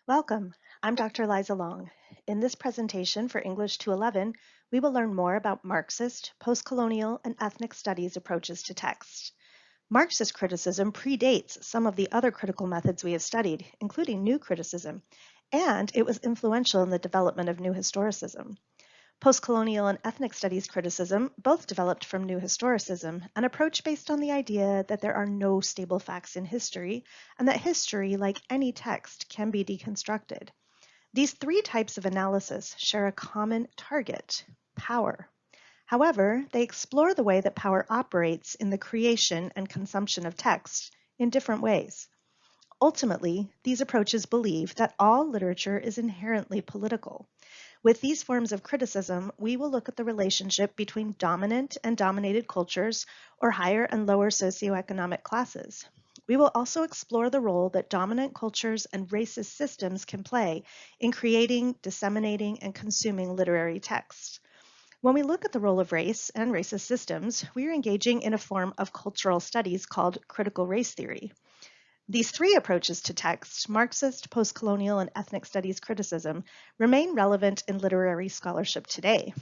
Welcome. I'm Dr. Liza Long. In this presentation for English 211, we will learn more about Marxist, postcolonial, and ethnic studies approaches to text. Marxist criticism predates some of the other critical methods we have studied, including new criticism, and it was influential in the development of new historicism. Postcolonial and ethnic studies criticism both developed from new historicism, an approach based on the idea that there are no stable facts in history, and that history, like any text, can be deconstructed. These three types of analysis share a common target: power. However, they explore the way that power operates in the creation and consumption of text in different ways. Ultimately, these approaches believe that all literature is inherently political. With these forms of criticism, we will look at the relationship between dominant and dominated cultures or higher and lower socioeconomic classes. We will also explore the role that dominant cultures and racist systems can play in creating, disseminating, and consuming literary texts. When we look at the role of race and racist systems, we are engaging in a form of cultural studies called critical race theory. These three approaches to text, Marxist, postcolonial, and ethnic studies criticism, remain relevant in literary scholarship today.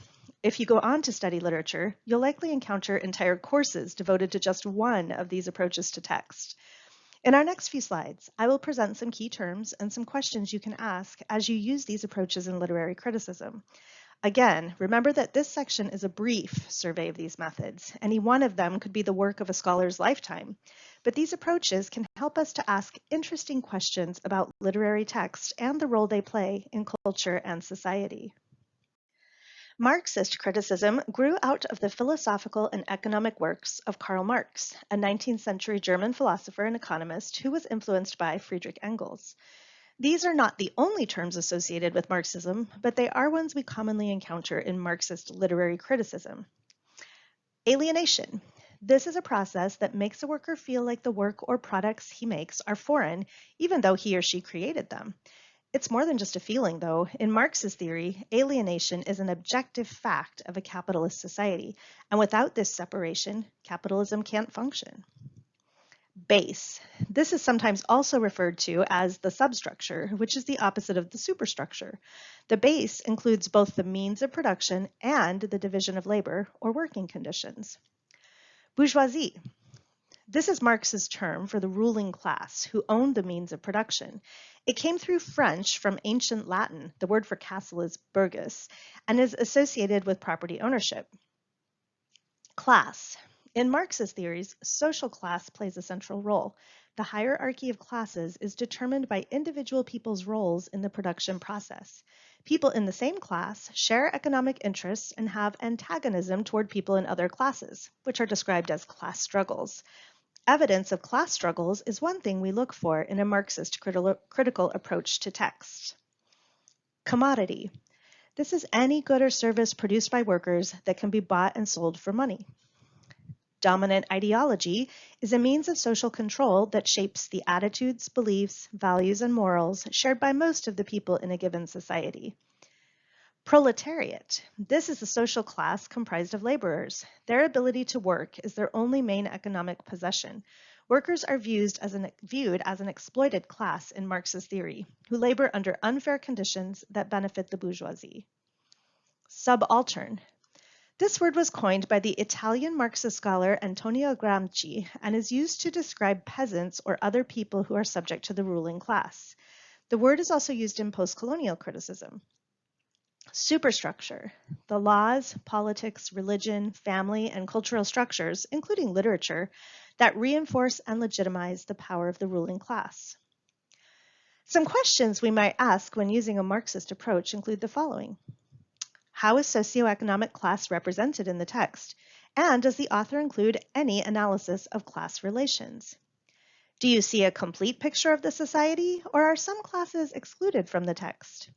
If you go on to study literature, you'll likely encounter entire courses devoted to just one of these approaches to text. In our next few slides, I will present some key terms and some questions you can ask as you use these approaches in literary criticism. Again, remember that this section is a brief survey of these methods. Any one of them could be the work of a scholar's lifetime. But these approaches can help us to ask interesting questions about literary text and the role they play in culture and society. Marxist criticism grew out of the philosophical and economic works of Karl Marx, a 19th century German philosopher and economist who was influenced by Friedrich Engels. These are not the only terms associated with Marxism, but they are ones we commonly encounter in Marxist literary criticism. Alienation. This is a process that makes a worker feel like the work or products he makes are foreign, even though he or she created them. It's more than just a feeling, though. In Marx's theory, alienation is an objective fact of a capitalist society, and without this separation, capitalism can't function. Base. This is sometimes also referred to as the substructure, which is the opposite of the superstructure. The base includes both the means of production and the division of labor or working conditions. Bourgeoisie. This is Marx's term for the ruling class who owned the means of production. It came through French from ancient Latin. The word for castle is burgus, and is associated with property ownership. Class. In Marxist theories, social class plays a central role. The hierarchy of classes is determined by individual people's roles in the production process. People in the same class share economic interests and have antagonism toward people in other classes, which are described as class struggles. Evidence of class struggles is one thing we look for in a Marxist critical approach to text. Commodity. This is any good or service produced by workers that can be bought and sold for money. Dominant ideology is a means of social control that shapes the attitudes, beliefs, values, and morals shared by most of the people in a given society. Proletariat. This is a social class comprised of laborers. Their ability to work is their only main economic possession. Workers are viewed as an exploited class in Marxist theory, who labor under unfair conditions that benefit the bourgeoisie. Subaltern. This word was coined by the Italian Marxist scholar Antonio Gramsci and is used to describe peasants or other people who are subject to the ruling class. The word is also used in postcolonial criticism. Superstructure. The laws, politics, religion, family, and cultural structures, including literature, that reinforce and legitimize the power of the ruling class. Some questions we might ask when using a Marxist approach include the following. How is socioeconomic class represented in the text? And does the author include any analysis of class relations? Do you see a complete picture of the society, or are some classes excluded from the text?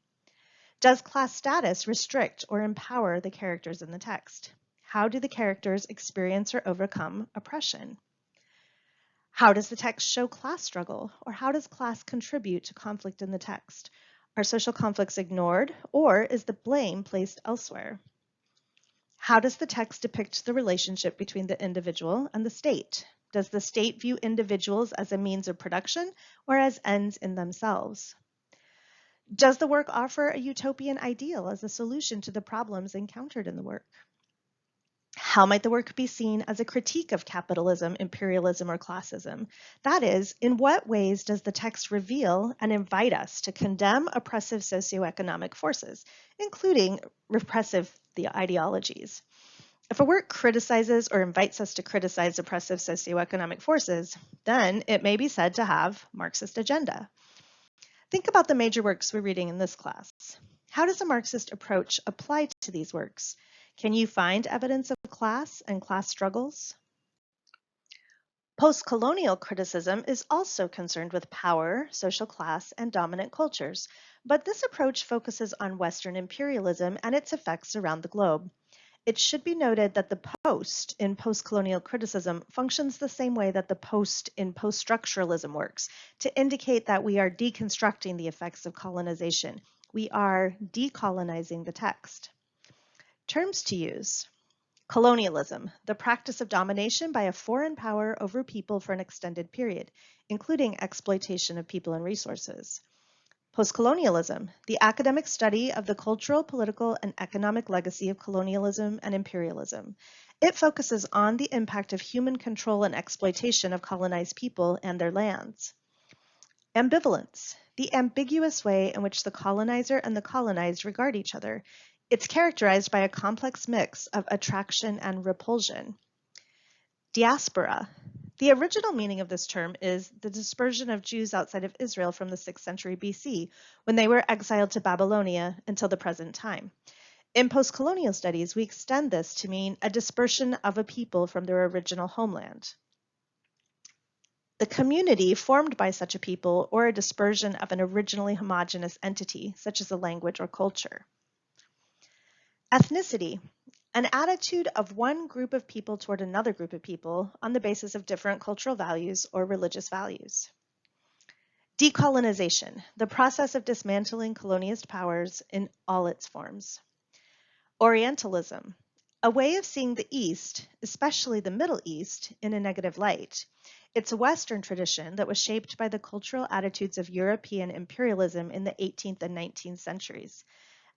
Does class status restrict or empower the characters in the text? How do the characters experience or overcome oppression? How does the text show class struggle, or how does class contribute to conflict in the text? Are social conflicts ignored, or is the blame placed elsewhere? How does the text depict the relationship between the individual and the state? Does the state view individuals as a means of production or as ends in themselves? Does the work offer a utopian ideal as a solution to the problems encountered in the work? How might the work be seen as a critique of capitalism, imperialism, or classism? That is, in what ways does the text reveal and invite us to condemn oppressive socioeconomic forces, including repressive ideologies? If a work criticizes or invites us to criticize oppressive socioeconomic forces, then it may be said to have Marxist agenda. Think about the major works we're reading in this class. How does a Marxist approach apply to these works? Can you find evidence of class and class struggles? Postcolonial criticism is also concerned with power, social class, and dominant cultures, but this approach focuses on Western imperialism and its effects around the globe. It should be noted that the post in postcolonial criticism functions the same way that the post in post-structuralism works, to indicate that we are deconstructing the effects of colonization. We are decolonizing the text. Terms to use. Colonialism, the practice of domination by a foreign power over people for an extended period, including exploitation of people and resources. Postcolonialism, the academic study of the cultural, political, and economic legacy of colonialism and imperialism. It focuses on the impact of human control and exploitation of colonized people and their lands. Ambivalence, the ambiguous way in which the colonizer and the colonized regard each other. It's characterized by a complex mix of attraction and repulsion. Diaspora. The original meaning of this term is the dispersion of Jews outside of Israel from the 6th century BC, when they were exiled to Babylonia until the present time. In postcolonial studies, we extend this to mean a dispersion of a people from their original homeland. The community formed by such a people, or a dispersion of an originally homogeneous entity, such as a language or culture. Ethnicity. An attitude of one group of people toward another group of people on the basis of different cultural values or religious values. Decolonization, the process of dismantling colonialist powers in all its forms. Orientalism, a way of seeing the East, especially the Middle East, in a negative light. It's a Western tradition that was shaped by the cultural attitudes of European imperialism in the 18th and 19th centuries.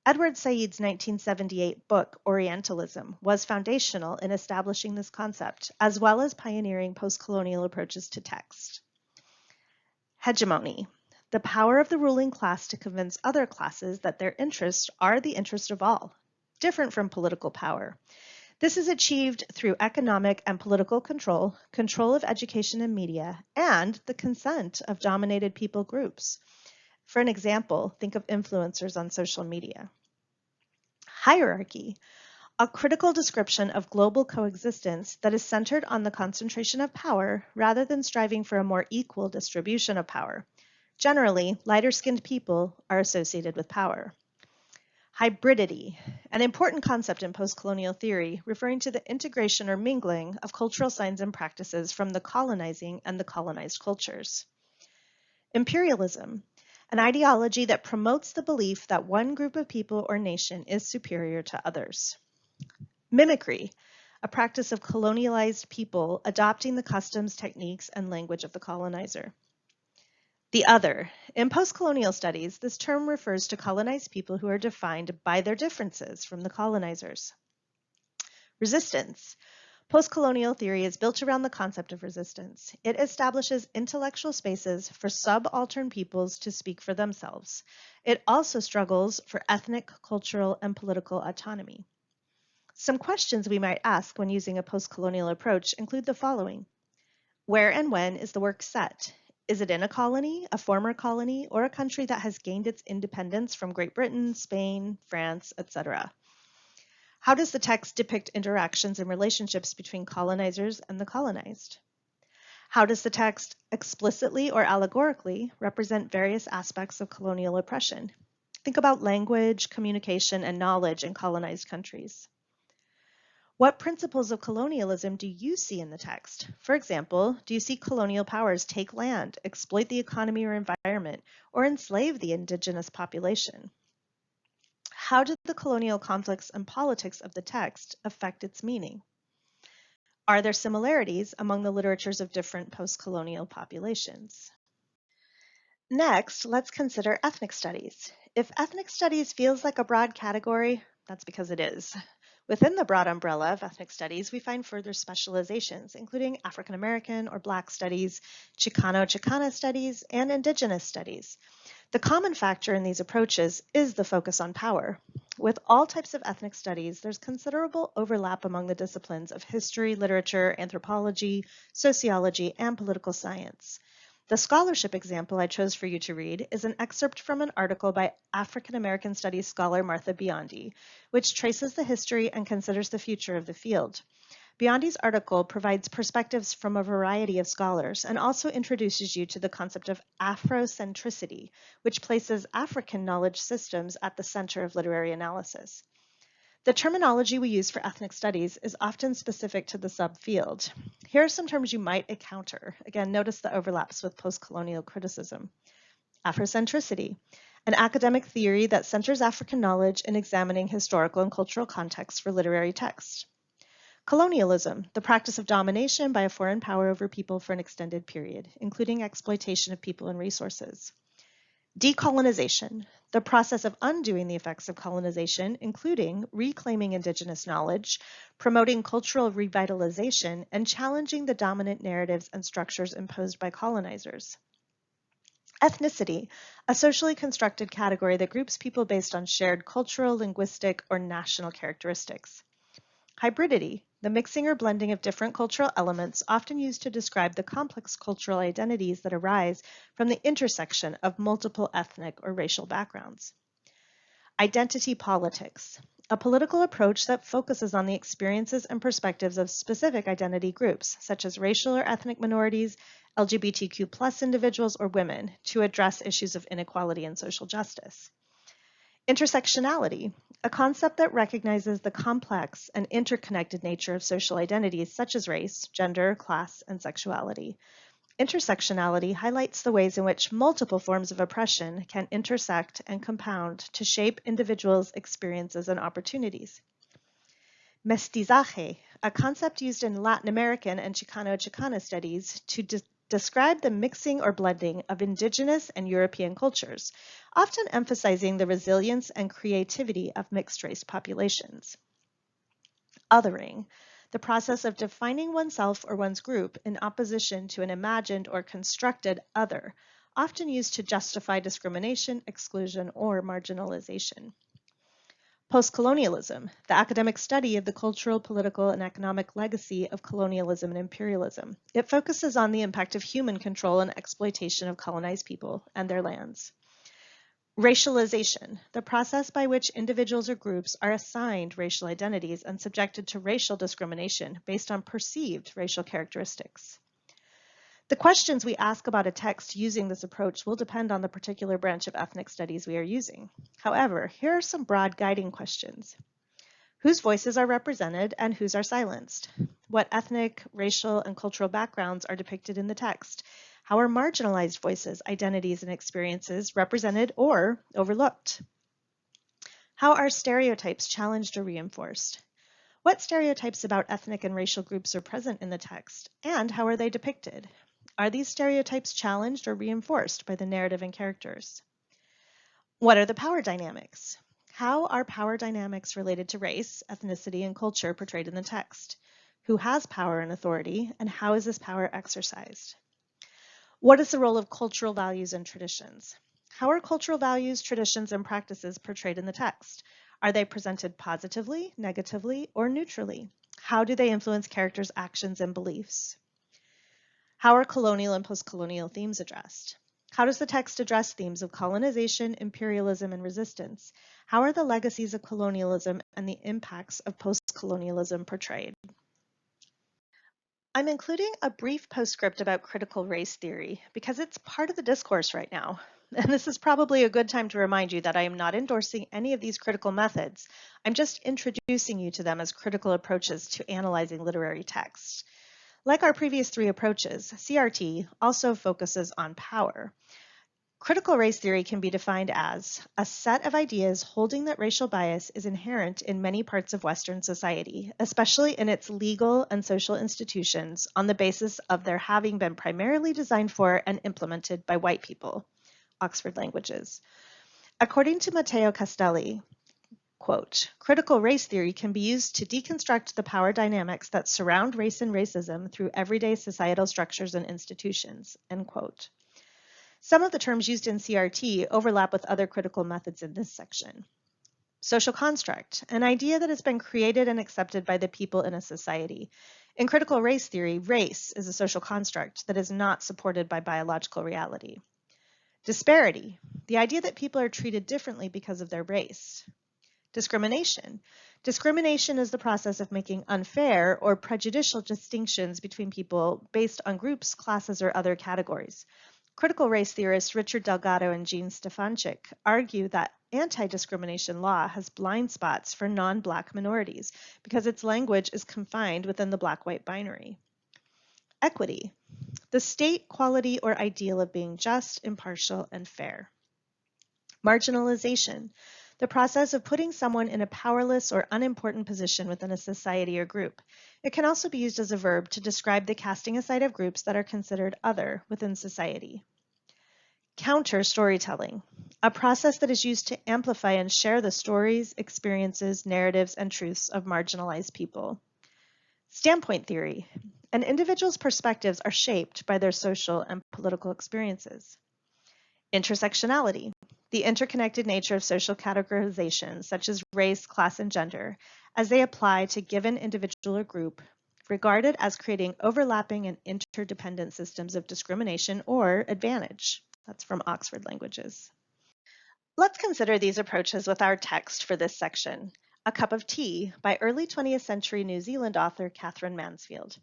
Edward Said's 1978 book, Orientalism, was foundational in establishing this concept, as well as pioneering postcolonial approaches to text. Hegemony, the power of the ruling class to convince other classes that their interests are the interest of all, different from political power. This is achieved through economic and political control, control of education and media, and the consent of dominated people groups. For an example, think of influencers on social media. Hierarchy, a critical description of global coexistence that is centered on the concentration of power rather than striving for a more equal distribution of power. Generally, lighter-skinned people are associated with power. Hybridity, an important concept in postcolonial theory referring to the integration or mingling of cultural signs and practices from the colonizing and the colonized cultures. Imperialism, an ideology that promotes the belief that one group of people or nation is superior to others. Mimicry, a practice of colonialized people adopting the customs, techniques, and language of the colonizer. The other. In postcolonial studies, this term refers to colonized people who are defined by their differences from the colonizers. Resistance. Postcolonial theory is built around the concept of resistance. It establishes intellectual spaces for subaltern peoples to speak for themselves. It also struggles for ethnic, cultural, and political autonomy. Some questions we might ask when using a postcolonial approach include the following. Where and when is the work set? Is it in a colony, a former colony, or a country that has gained its independence from Great Britain, Spain, France, etc.? How does the text depict interactions and relationships between colonizers and the colonized? How does the text explicitly or allegorically represent various aspects of colonial oppression? Think about language, communication, and knowledge in colonized countries. What principles of colonialism do you see in the text? For example, do you see colonial powers take land, exploit the economy or environment, or enslave the indigenous population? How did the colonial conflicts and politics of the text affect its meaning? Are there similarities among the literatures of different post-colonial populations? Next, let's consider ethnic studies. If ethnic studies feels like a broad category, that's because it is. Within the broad umbrella of ethnic studies, we find further specializations, including African American or Black studies, Chicano-Chicana studies, and Indigenous studies. The common factor in these approaches is the focus on power. With all types of ethnic studies, there's considerable overlap among the disciplines of history, literature, anthropology, sociology, and political science. The scholarship example I chose for you to read is an excerpt from an article by African American Studies scholar Martha Biondi, which traces the history and considers the future of the field. Biondi's article provides perspectives from a variety of scholars and also introduces you to the concept of Afrocentricity, which places African knowledge systems at the center of literary analysis. The terminology we use for ethnic studies is often specific to the subfield. Here are some terms you might encounter. Again, notice the overlaps with postcolonial criticism. Afrocentricity, an academic theory that centers African knowledge in examining historical and cultural contexts for literary text. Colonialism, the practice of domination by a foreign power over people for an extended period, including exploitation of people and resources. Decolonization, the process of undoing the effects of colonization, including reclaiming indigenous knowledge, promoting cultural revitalization, and challenging the dominant narratives and structures imposed by colonizers. Ethnicity, a socially constructed category that groups people based on shared cultural, linguistic, or national characteristics. Hybridity, the mixing or blending of different cultural elements often used to describe the complex cultural identities that arise from the intersection of multiple ethnic or racial backgrounds. Identity politics, a political approach that focuses on the experiences and perspectives of specific identity groups, such as racial or ethnic minorities, LGBTQ+ individuals, or women, to address issues of inequality and social justice. Intersectionality, a concept that recognizes the complex and interconnected nature of social identities such as race, gender, class, and sexuality. Intersectionality highlights the ways in which multiple forms of oppression can intersect and compound to shape individuals' experiences and opportunities. Mestizaje, a concept used in Latin American and Chicano-Chicana studies to describe the mixing or blending of indigenous and European cultures, often emphasizing the resilience and creativity of mixed-race populations. Othering, the process of defining oneself or one's group in opposition to an imagined or constructed other, often used to justify discrimination, exclusion, or marginalization. Postcolonialism, the academic study of the cultural, political, and economic legacy of colonialism and imperialism. It focuses on the impact of human control and exploitation of colonized people and their lands. Racialization, the process by which individuals or groups are assigned racial identities and subjected to racial discrimination based on perceived racial characteristics. The questions we ask about a text using this approach will depend on the particular branch of ethnic studies we are using. However, here are some broad guiding questions. Whose voices are represented and whose are silenced? What ethnic, racial, and cultural backgrounds are depicted in the text? How are marginalized voices, identities, and experiences represented or overlooked? How are stereotypes challenged or reinforced? What stereotypes about ethnic and racial groups are present in the text, and how are they depicted? Are these stereotypes challenged or reinforced by the narrative and characters? What are the power dynamics? How are power dynamics related to race, ethnicity, and culture portrayed in the text? Who has power and authority, and how is this power exercised? What is the role of cultural values and traditions? How are cultural values, traditions, and practices portrayed in the text? Are they presented positively, negatively, or neutrally? How do they influence characters' actions and beliefs? How are colonial and postcolonial themes addressed? How does the text address themes of colonization, imperialism, and resistance? How are the legacies of colonialism and the impacts of postcolonialism portrayed? I'm including a brief postscript about critical race theory because it's part of the discourse right now. And this is probably a good time to remind you that I am not endorsing any of these critical methods. I'm just introducing you to them as critical approaches to analyzing literary text. Like our previous three approaches, CRT also focuses on power. Critical race theory can be defined as a set of ideas holding that racial bias is inherent in many parts of Western society, especially in its legal and social institutions, on the basis of their having been primarily designed for and implemented by white people. Oxford Languages. According to Matteo Castelli, quote, critical race theory can be used to deconstruct the power dynamics that surround race and racism through everyday societal structures and institutions, end quote. Some of the terms used in CRT overlap with other critical methods in this section. Social construct, an idea that has been created and accepted by the people in a society. In critical race theory, race is a social construct that is not supported by biological reality. Disparity, the idea that people are treated differently because of their race. Discrimination. Discrimination is the process of making unfair or prejudicial distinctions between people based on groups, classes, or other categories. Critical race theorists Richard Delgado and Jean Stefanchik argue that anti-discrimination law has blind spots for non-Black minorities because its language is confined within the Black-white binary. Equity, the state quality or ideal of being just, impartial, and fair. Marginalization, the process of putting someone in a powerless or unimportant position within a society or group. It can also be used as a verb to describe the casting aside of groups that are considered other within society. Counter storytelling, a process that is used to amplify and share the stories, experiences, narratives, and truths of marginalized people. Standpoint theory, an individual's perspectives are shaped by their social and political experiences. Intersectionality, the interconnected nature of social categorizations such as race, class, and gender, as they apply to given individual or group, regarded as creating overlapping and interdependent systems of discrimination or advantage. That's from Oxford Languages. Let's consider these approaches with our text for this section, A Cup of Tea by early 20th century New Zealand author Catherine Mansfield.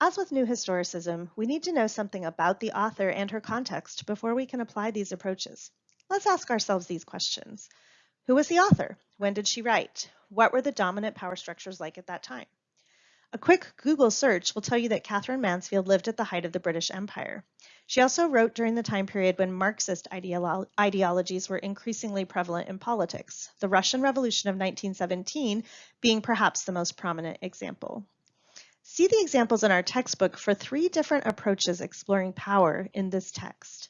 As with New Historicism, we need to know something about the author and her context before we can apply these approaches. Let's ask ourselves these questions. Who was the author? When did she write? What were the dominant power structures like at that time? A quick Google search will tell you that Catherine Mansfield lived at the height of the British Empire. She also wrote during the time period when Marxist ideologies were increasingly prevalent in politics, the Russian Revolution of 1917 being perhaps the most prominent example. See the examples in our textbook for 3 different approaches exploring power in this text.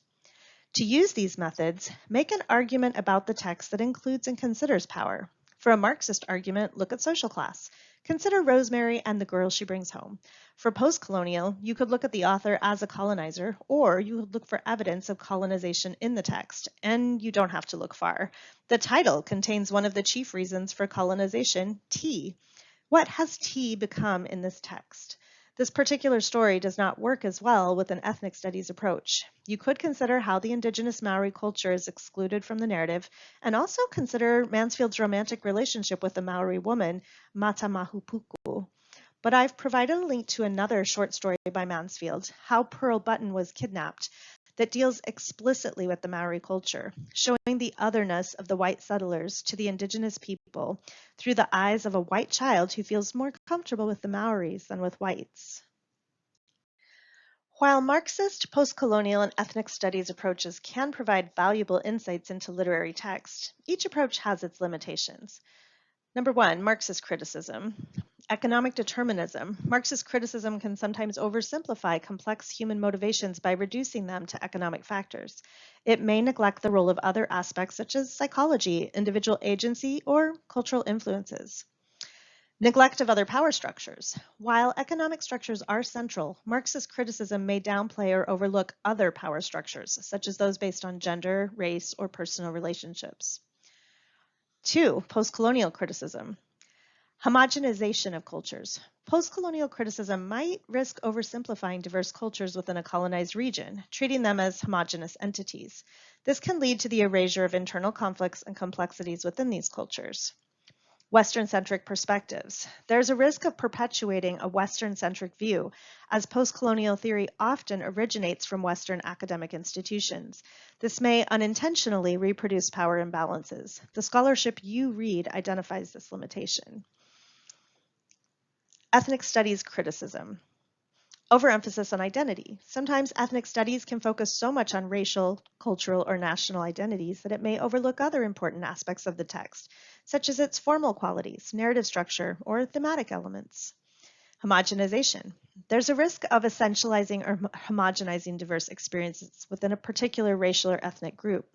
To use these methods, make an argument about the text that includes and considers power. For a Marxist argument, look at social class. Consider Rosemary and the girl she brings home. For postcolonial, you could look at the author as a colonizer, or you would look for evidence of colonization in the text, and you don't have to look far. The title contains one of the chief reasons for colonization, tea. What has tea become in this text? This particular story does not work as well with an ethnic studies approach. You could consider how the indigenous Maori culture is excluded from the narrative, and also consider Mansfield's romantic relationship with the Maori woman, Mata Mahupuku. But I've provided a link to another short story by Mansfield, How Pearl Button Was Kidnapped, that deals explicitly with the Maori culture, showing the otherness of the white settlers to the indigenous people through the eyes of a white child who feels more comfortable with the Maoris than with whites. While Marxist, postcolonial, and ethnic studies approaches can provide valuable insights into literary text, each approach has its limitations. Number 1, Marxist criticism. Economic determinism. Marxist criticism can sometimes oversimplify complex human motivations by reducing them to economic factors. It may neglect the role of other aspects such as psychology, individual agency, or cultural influences. Neglect of other power structures. While economic structures are central, Marxist criticism may downplay or overlook other power structures, such as those based on gender, race, or personal relationships. 2, postcolonial criticism. Homogenization of cultures. Postcolonial criticism might risk oversimplifying diverse cultures within a colonized region, treating them as homogeneous entities. This can lead to the erasure of internal conflicts and complexities within these cultures. Western-centric perspectives. There's a risk of perpetuating a Western-centric view, as postcolonial theory often originates from Western academic institutions. This may unintentionally reproduce power imbalances. The scholarship you read identifies this limitation. Ethnic studies criticism. Overemphasis on identity. Sometimes ethnic studies can focus so much on racial, cultural, or national identities that it may overlook other important aspects of the text, such as its formal qualities, narrative structure, or thematic elements. Homogenization. There's a risk of essentializing or homogenizing diverse experiences within a particular racial or ethnic group.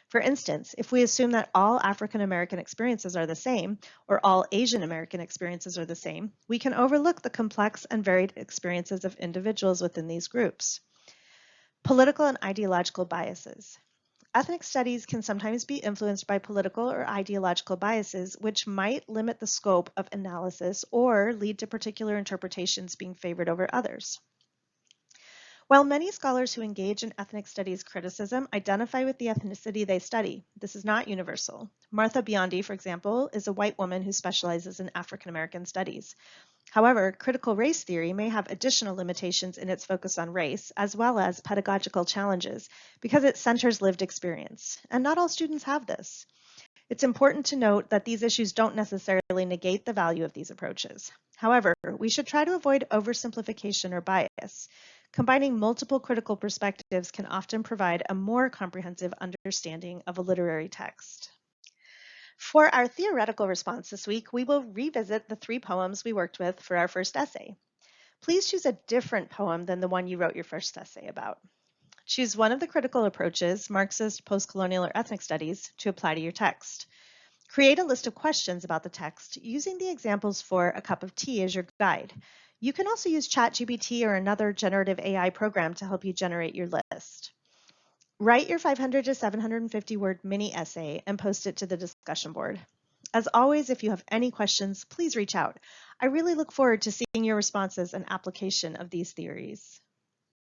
For instance, if we assume that all African American experiences are the same, or all Asian American experiences are the same, we can overlook the complex and varied experiences of individuals within these groups. Political and ideological biases. Ethnic studies can sometimes be influenced by political or ideological biases, which might limit the scope of analysis or lead to particular interpretations being favored over others. While many scholars who engage in ethnic studies criticism identify with the ethnicity they study, this is not universal. Martha Biondi, for example, is a white woman who specializes in African American studies. However, critical race theory may have additional limitations in its focus on race, as well as pedagogical challenges, because it centers lived experience, and not all students have this. It's important to note that these issues don't necessarily negate the value of these approaches. However, we should try to avoid oversimplification or bias. Combining multiple critical perspectives can often provide a more comprehensive understanding of a literary text. For our theoretical response this week, we will revisit the 3 poems we worked with for our first essay. Please choose a different poem than the one you wrote your first essay about. Choose one of the critical approaches, Marxist, postcolonial, or ethnic studies, to apply to your text. Create a list of questions about the text using the examples for A Cup of Tea as your guide. You can also use ChatGPT or another generative AI program to help you generate your list. Write your 500 to 750 word mini essay and post it to the discussion board. As always, if you have any questions, please reach out. I really look forward to seeing your responses and application of these theories.